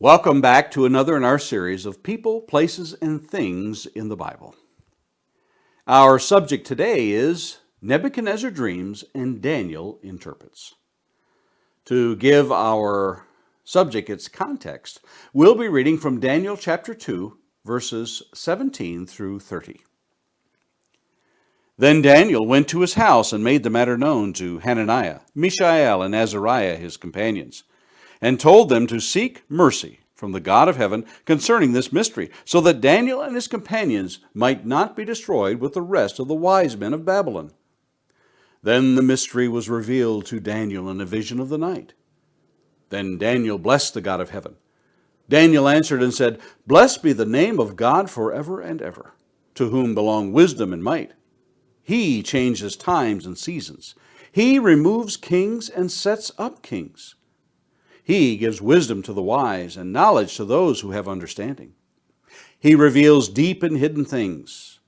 Welcome back to another in our series of people, places, and things in the Bible. Our subject today is Nebuchadnezzar dreams and Daniel interprets. To give our subject its context, we'll be reading from Daniel chapter 2, verses 17 through 30. Then Daniel went to his house and made the matter known to Hananiah, Mishael, and Azariah, his companions, and told them to seek mercy from the God of heaven concerning this mystery, so that Daniel and his companions might not be destroyed with the rest of the wise men of Babylon. Then the mystery was revealed to Daniel in a vision of the night. Then Daniel blessed the God of heaven. Daniel answered and said, "Blessed be the name of God forever and ever, to whom belong wisdom and might. He changes times and seasons. He removes kings and sets up kings. He gives wisdom to the wise and knowledge to those who have understanding. He reveals deep and hidden things.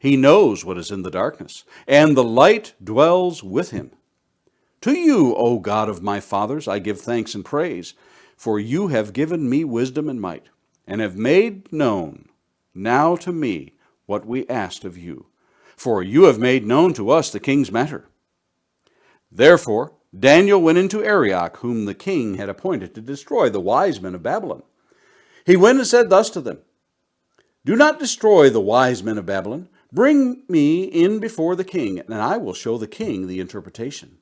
He knows what is in the darkness, and the light dwells with him. To you, O God of my fathers, I give thanks and praise, for you have given me wisdom and might, and have made known now to me what we asked of you. For you have made known to us the king's matter." Therefore Daniel went into Arioch, whom the king had appointed to destroy the wise men of Babylon. He went and said thus to them, "Do not destroy the wise men of Babylon. Bring me in before the king, and I will show the king the interpretation."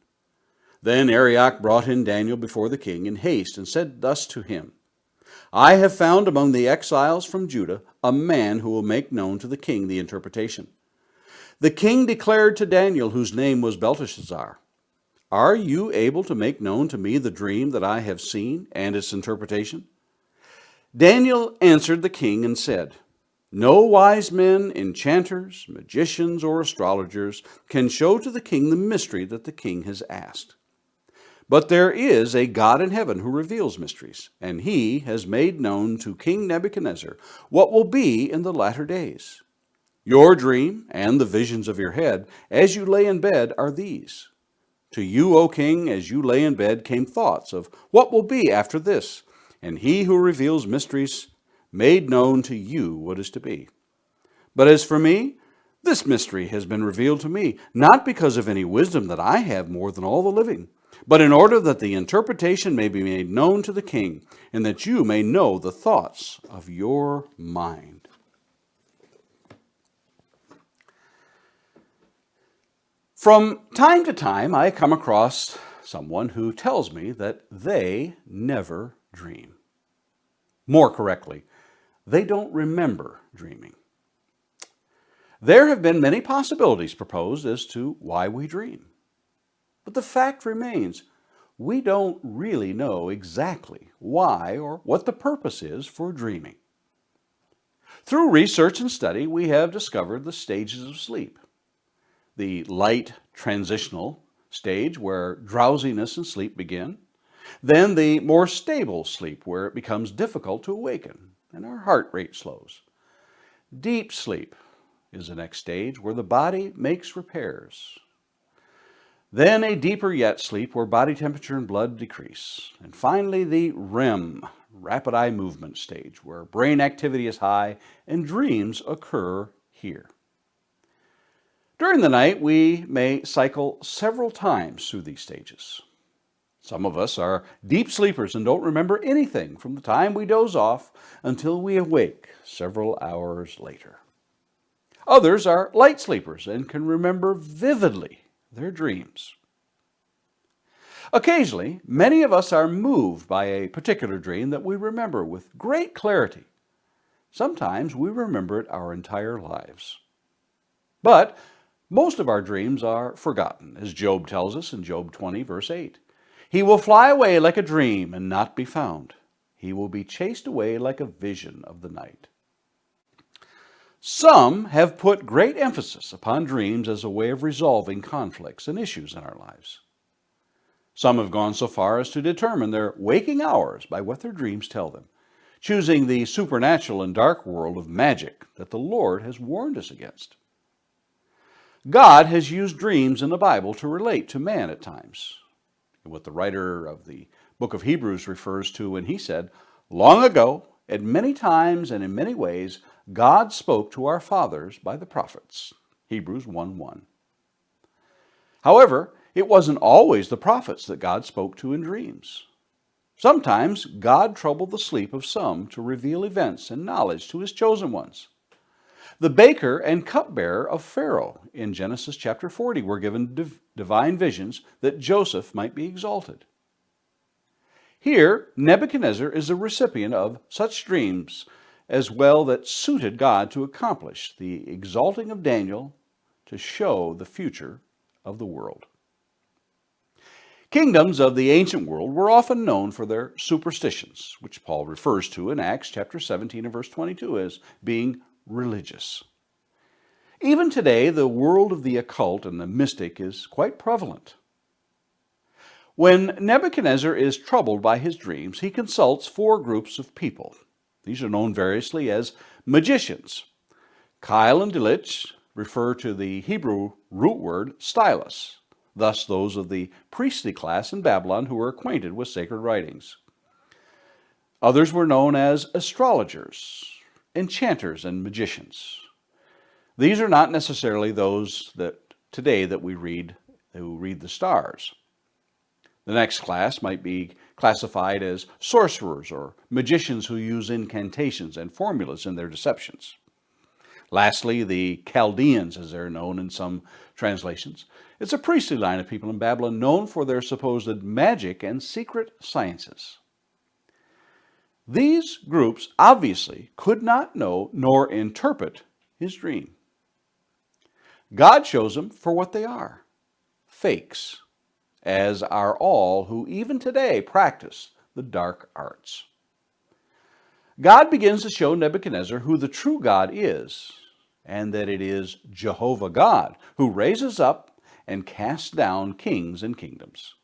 Then Arioch brought in Daniel before the king in haste, and said thus to him, "I have found among the exiles from Judah a man who will make known to the king the interpretation." The king declared to Daniel, whose name was Belteshazzar, "Are you able to make known to me the dream that I have seen and its interpretation?" Daniel answered the king and said, "No wise men, enchanters, magicians, or astrologers can show to the king the mystery that the king has asked. But there is a God in heaven who reveals mysteries, and he has made known to King Nebuchadnezzar what will be in the latter days. Your dream and the visions of your head, as you lay in bed, are these. To you, O king, as you lay in bed, came thoughts of what will be after this, and he who reveals mysteries made known to you what is to be. But as for me, this mystery has been revealed to me, not because of any wisdom that I have more than all the living, but in order that the interpretation may be made known to the king, and that you may know the thoughts of your mind." From time to time, I come across someone who tells me that they never dream. More correctly, they don't remember dreaming. There have been many possibilities proposed as to why we dream. But the fact remains, we don't really know exactly why or what the purpose is for dreaming. Through research and study, we have discovered the stages of sleep. The light transitional stage, where drowsiness and sleep begin. Then the more stable sleep, where it becomes difficult to awaken and our heart rate slows. Deep sleep is the next stage, where the body makes repairs. Then a deeper yet sleep, where body temperature and blood decrease. And finally, the REM, rapid eye movement stage, where brain activity is high and dreams occur here. During the night, we may cycle several times through these stages. Some of us are deep sleepers and don't remember anything from the time we doze off until we awake several hours later. Others are light sleepers and can remember vividly their dreams. Occasionally, many of us are moved by a particular dream that we remember with great clarity. Sometimes we remember it our entire lives. But most of our dreams are forgotten, as Job tells us in Job 20, verse 8. "He will fly away like a dream and not be found. He will be chased away like a vision of the night." Some have put great emphasis upon dreams as a way of resolving conflicts and issues in our lives. Some have gone so far as to determine their waking hours by what their dreams tell them, choosing the supernatural and dark world of magic that the Lord has warned us against. God has used dreams in the Bible to relate to man at times. What the writer of the book of Hebrews refers to when he said, Long ago, at many times and in many ways, God spoke to our fathers by the prophets. Hebrews 1:1. However, it wasn't always the prophets that God spoke to in dreams. Sometimes God troubled the sleep of some to reveal events and knowledge to his chosen ones. The baker and cupbearer of Pharaoh in Genesis chapter 40 were given divine visions that Joseph might be exalted. Here, Nebuchadnezzar is the recipient of such dreams as well that suited God to accomplish the exalting of Daniel to show the future of the world. Kingdoms of the ancient world were often known for their superstitions, which Paul refers to in Acts chapter 17 and verse 22 as being religious. Even today, the world of the occult and the mystic is quite prevalent. When Nebuchadnezzar is troubled by his dreams, he consults four groups of people. These are known variously as magicians. Kyle and Delitzsch refer to the Hebrew root word stylus, thus those of the priestly class in Babylon who were acquainted with sacred writings. Others were known as astrologers, enchanters, and magicians. These are not necessarily those that today that we read, who read the stars. The next class might be classified as sorcerers or magicians who use incantations and formulas in their deceptions. Lastly, the Chaldeans, as they're known in some translations. It's a priestly line of people in Babylon known for their supposed magic and secret sciences. These groups obviously could not know nor interpret his dream. God shows them for what they are, fakes, as are all who even today practice the dark arts. God begins to show Nebuchadnezzar who the true God is, and that it is Jehovah God who raises up and casts down kings and kingdoms.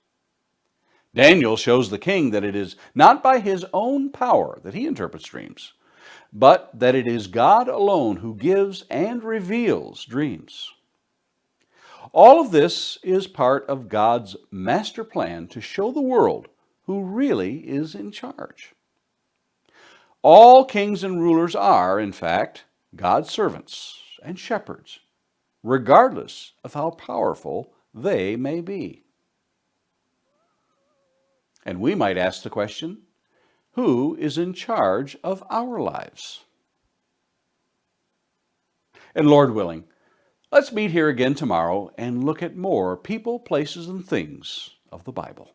Daniel shows the king that it is not by his own power that he interprets dreams, but that it is God alone who gives and reveals dreams. All of this is part of God's master plan to show the world who really is in charge. All kings and rulers are, in fact, God's servants and shepherds, regardless of how powerful they may be. And we might ask the question, who is in charge of our lives? And Lord willing, let's meet here again tomorrow and look at more people, places, and things of the Bible.